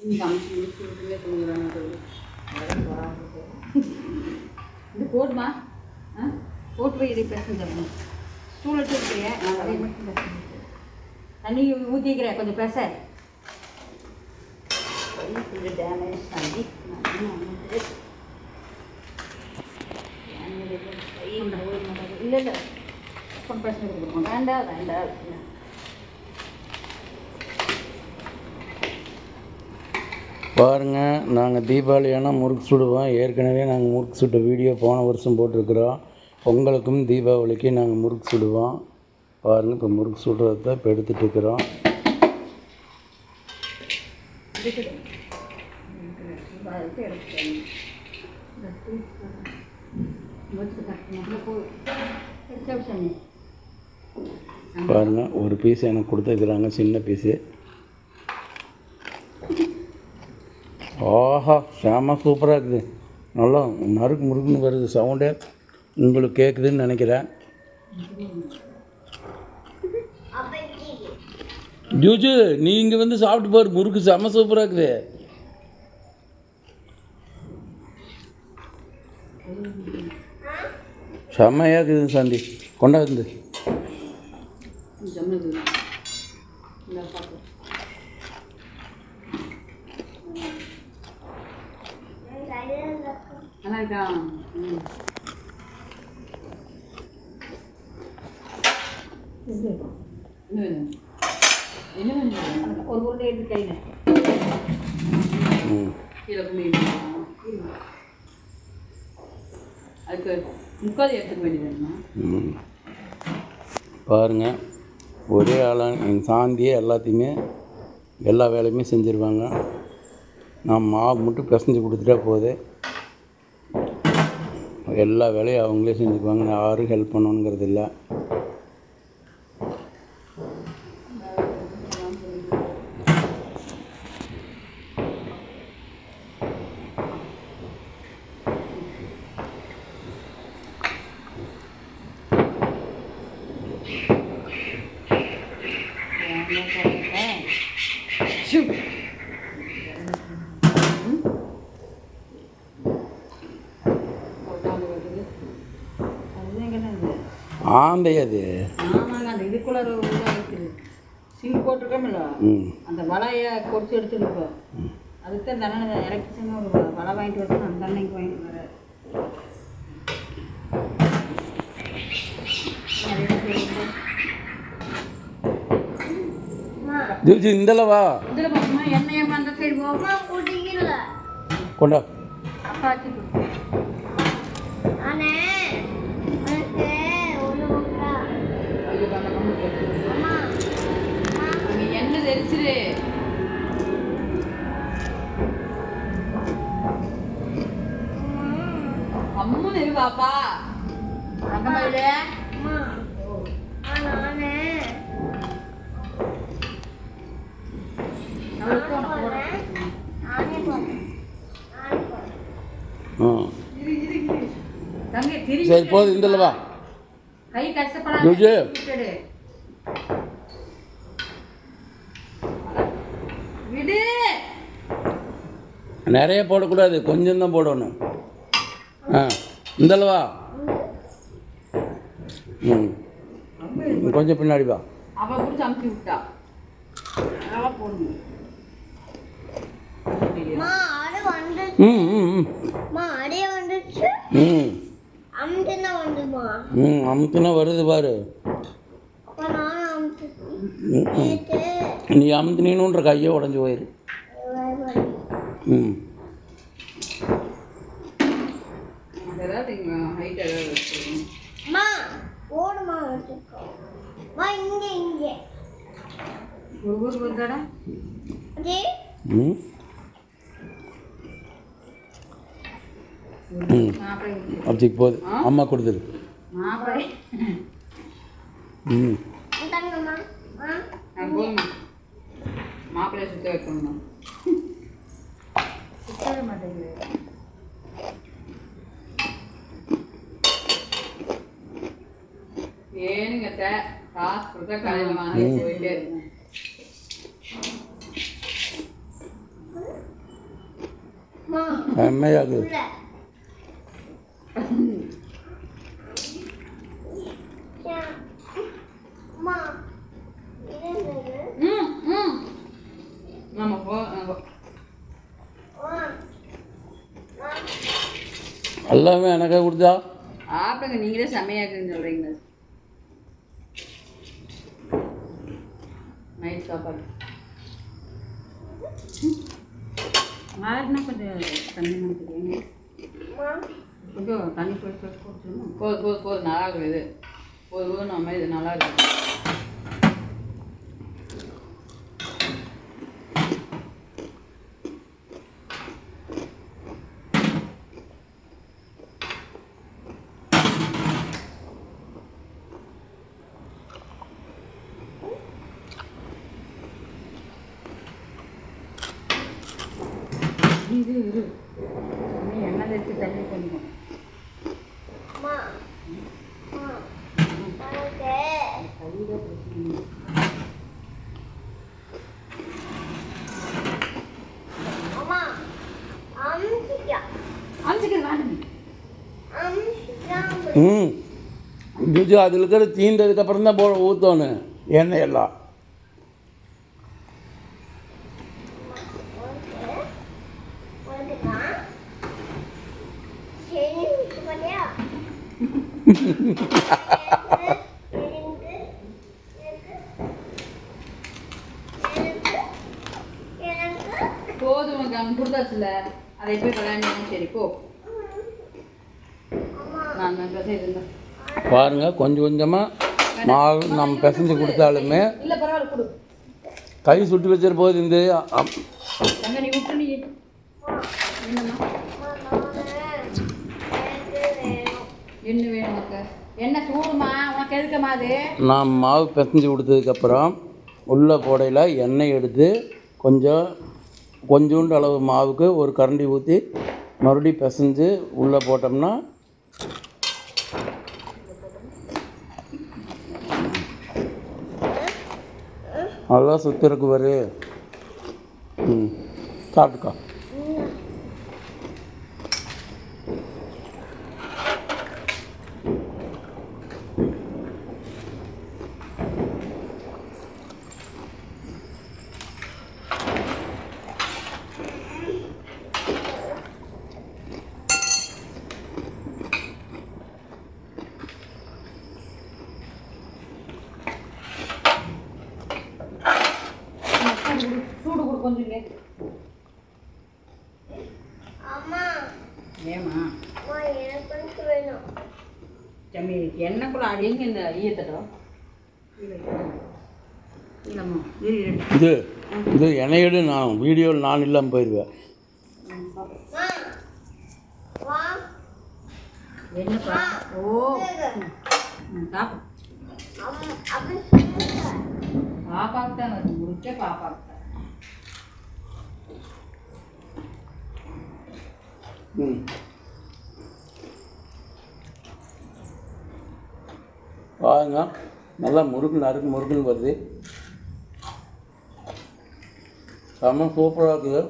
இது போடுமா போட்டு போய் இதை பேச ஸ்டூல் வச்சுருக்கிறேன் நான் அதே மட்டும் தண்ணி ஊற்றிக்கிறேன் கொஞ்சம் பேச கொஞ்சம் டேமேஜ் ஆகி இல்லை இல்லை கொஞ்சம் பிரச்சனை கொடுக்கணும் வேண்டாம் வேண்டாம். பாருங்கள், நாங்கள் தீபாவளி ஆனால் முறுக்கு சுடுவோம். ஏற்கனவே நாங்கள் முறுக்கு சுட்ட வீடியோ போன வருஷம் போட்டிருக்கிறோம். பொங்கலுக்கும் தீபாவளிக்கு நாங்கள் முறுக்கு சுடுவோம். பாருங்கள், இப்போ முறுக்கு சுடுறத இப்போ எடுத்துகிட்டு இருக்கிறோம். பாருங்கள், ஒரு பீஸ் எனக்கு கொடுத்துருக்குறாங்க, சின்ன பீஸு. ஆஹா, செம சூப்பராக இருக்குது. நல்லா நறுக்கு முறுக்குன்னு வருது, சவுண்டே உங்களுக்கு கேட்குதுன்னு நினைக்கிறேன். ஜூஜு, நீங்கள் வந்து சாப்பிட்டு பாரு, முறுக்கு செம சூப்பராக இருக்குது. செம்மையாக இருக்குது சாந்தி, கொண்டாந்து ஒரு உருண்டை எடுத்து கையில் அதுக்கு 30 எடுத்துக்க வேண்டியதுமா. பாருங்கள், ஒரே ஆளாக எங்கள் சாந்தியே எல்லாத்தையுமே எல்லா வேலையுமே செஞ்சுருவாங்க. நான் மாவு மட்டும் பிசைஞ்சு கொடுத்துட்டா போகுது, எல்லா வேலையும் அவங்களே செஞ்சுக்குவாங்க. யாரும் ஹெல்ப் பண்ணணுங்கிறது இல்லை. ஆந்தை அது. ஆமாங்க, அந்த இதுக்குள்ள இருக்குது சிங்க் போட்டிருக்கோம்ல, அந்த வலையை பொறிச்சு எடுத்துருக்கோம். அதுக்கு அந்த அண்ணன் எலக்ட்ரிஷன் ஒரு வலை வாங்கிட்டு வச்சு அந்த அன்னைக்கு வாங்கிட்டு வர ஜூஜி இந்தளவா இதில் பார்த்தோம்னா எண்ணெயை அந்த சைடு போகுமா கொண்டா அப்பாச்சு எண்ணெய் தெரிச்சிரு. அம்முன்னு இரு பாப்பா. அங்கம்மாவிலே சரி போதும், இந்தளவா கை கஷ்டப்படாது. விடு, நிறைய போடக்கூடாது, கொஞ்சம் தான் போடணும். இந்தளவா கொஞ்சம் பின்னாடி வா. அவ பிடிச்சி அமுத்தி விட்டா நல்லா போடணும். அமுத்துனா வருது பாரு. நீ அமுத்துனீன்ற கையை உடஞ்சி போயிரு. அப்படி போகுது, அம்மா கொடுத்துரு. மாப்பிள்ளை சுத்த வைக்கணும். சுத்த மாட்டேங்குது. ஏனுங்க காசு கொடுத்தா கடையில் வாங்கி போயிட்டே இருக்கேன். செம்மையாகுது. எல்லாமே எனக்கே கொடுத்தா ஆப்பிடுங்க, நீங்களே செம்மையாக்குன்னு சொல்கிறீங்க. நைட் சாப்பாடு மாறினா கொஞ்சம் தண்ணி நினைக்கிறீங்க, கொஞ்சம் தண்ணி போட்டு கொடுத்துருணும். போது நல்லா இருக்குது இது, போதும் நம்ம இது நல்லா இருக்குது. இது இரு, எண்ணெய் தேய்ச்சி தண்ணி பண்ணிக்கணும். இது அதில் இருக்கிற தீண்டதுக்கப்புறம் தான் ஊற்றணும் எண்ணெய் எல்லாம். போதும் அங்கே கொடுத்தாச்சுல, அதை போய் விளையாண்டு. சரி போ, நான் இருந்தேன். பாருங்க, கொஞ்சம் கொஞ்சமாக மாவு நம்ம பிசைஞ்சு கொடுத்தாலுமே இல்லை பரவாயில்ல கொடு, கை சுட்டு வச்சிட போகுது. இந்த நீ விட்டு நீ என்ன வேணும் உனக்கு? என்ன சூடுமா உனக்கு எதுக்குமா அது? நான் மாவு பிசைஞ்சு கொடுத்ததுக்கப்புறம் உள்ளே போடையில் எண்ணெய் எடுத்து கொஞ்சோண்டு அளவு மாவுக்கு ஒரு கரண்டி ஊற்றி மறுபடியும் பிசைஞ்சு உள்ளே போட்டோம்னா நல்லா சுத்திருக்கு வரு. சாப்பிட்டுக்கா. சூடு கொடு கொஞ்சம். ஏமா தம்பி எண்ணெய்க்குள்ள அடிங்க இந்த ஈயத்தட்டம். இல்லைம்மா இது எண்ணெயோடு நான் வீடியோவில் நான் இல்லாமல் போயிடுவேன். என்னப்பா? ஓ பாப்பாக்கு தான் வருது, முடிச்ச பாப்பாக்கு தான். பாருங்க, நல்லா முறுக்குன்னு வருது. செம்ம சூப்பராக இருக்குது.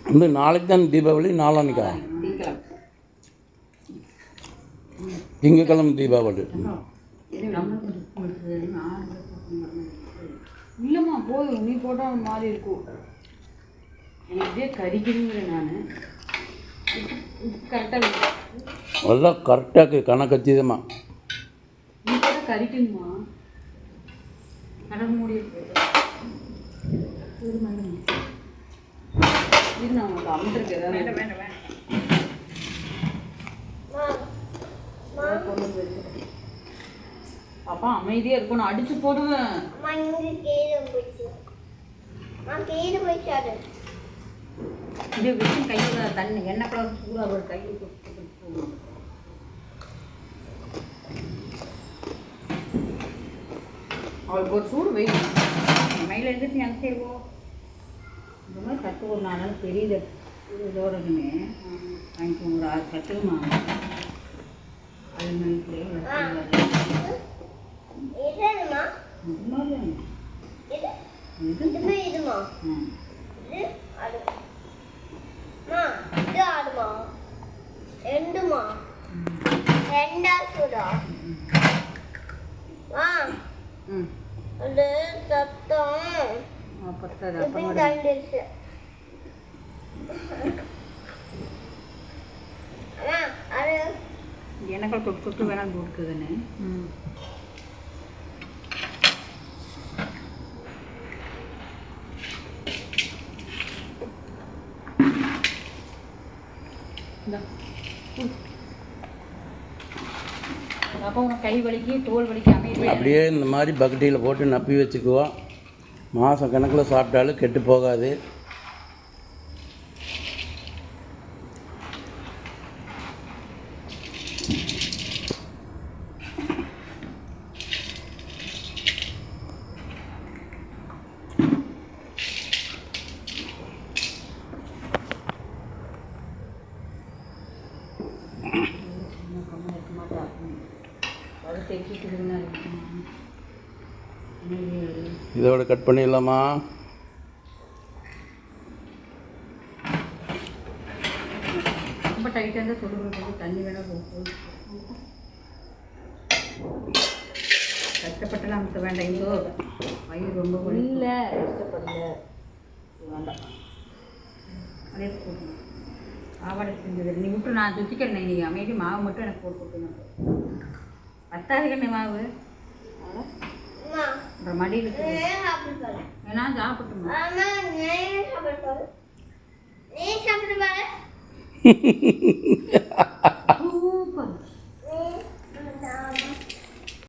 வந்து நாளைக்கு தான் தீபாவளி, நாளான்னைக்கா? திங்கக்கிழமை தீபாவளி. இல்லைம்மா போதும், நீ போட்டால் மாதிரி இருக்கும். எனக்கு இதே கறிக்கிறீங்கிற நான் கரெக்டாக எல்லாம் கரெக்டாக கணக்கச்சிதமாக நீ போட்டால் கறிக்கணுமா? கடை மூடி இது நான் உங்களுக்கு அமுத்திருக்கேன். பாப்பா அமைதியாக இருக்கும், நான் அடிச்சு போடுவேன். இது விஷயம் கையில் தண்ணி எண்ணெய் கலர் சூடாக ஒரு கையில் அவளுக்கு ஒரு சூடு வை மயில எழுந்துட்டு அந்த சைடு போ இந்த மாதிரி தட்டு ஒரு 4 நாள் பெரிய இதோட இருக்குன்னு வாங்கிக்கோங்க ஒரு 6 தட்டுமா அது நைட்லேயே எனக்கு தொட்டு தொட்டு வேணாம் கொடுக்குதுன்னு அப்போ உனக்கு கை வலிக்கு தோல் வலிக்கு அமைதி அப்படியே இந்த மாதிரி பக்கெட்டியில் போட்டு நப்பி வச்சுக்குவோம். மாதம் கணக்கில் சாப்பிட்டாலும் கெட்டு போகாது. இதோட கட் பண்ணிடலாமா? ரொம்ப டைட்டாக இருந்தால் சொல்லுறது தண்ணி வேணால் கஷ்டப்பட்டுலாம் அமுத்த வேண்டாம். இங்கோ வயிறு ரொம்ப இல்லை கஷ்டப்படல வேண்டாம். அதே போட்டு சாப்பாடு செஞ்சது நீ விட்டு நான் சுற்றிக்கிறேன். நீ அமைதி மாவு மட்டும் எனக்கு போட்டு கொடுத்துருங்க. பத்தாதுக்கண்ணே மாவு அப்புறம் மடியில் ஏன்னா சாப்பிட்டுமா